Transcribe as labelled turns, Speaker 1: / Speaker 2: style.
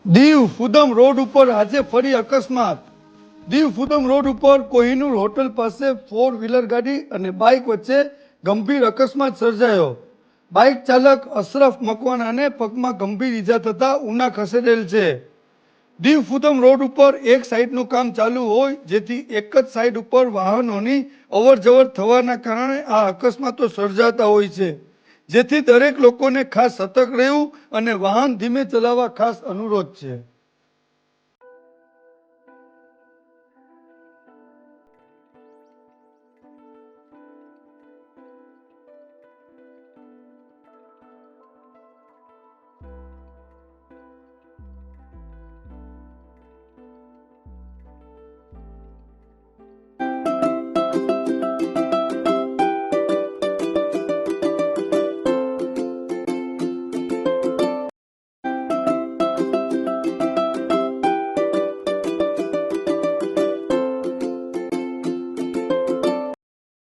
Speaker 1: Diu ફુદમ road ઉપર આજે ફરી અકસ્માત. દીવ ફુદમ રોડ ઉપર કોહિનૂર હોટલ પાસે 4 વ્હીલર ગાડી અને બાઇક વચ્ચે ગંભીર અકસ્માત સર્જાયો. બાઇક ચાલક અશરફ મકવાણાને પગમાં ગંભીર ઈજા થતા ઉના ખસેડેલ છે. દીવ ફુદમ રોડ ઉપર એક સાઈડનું કામ ચાલુ હોય જેથી એક જ સાઈડ ઉપર વાહનોની અવરજવર થવાના કારણે આ અકસ્માતો સર્જાતા હોય છે, જેથી દરેક લોકોને ખાસ સતર્ક રહેવું અને વાહન ધીમે ચલાવવા ખાસ અનુરોધ છે.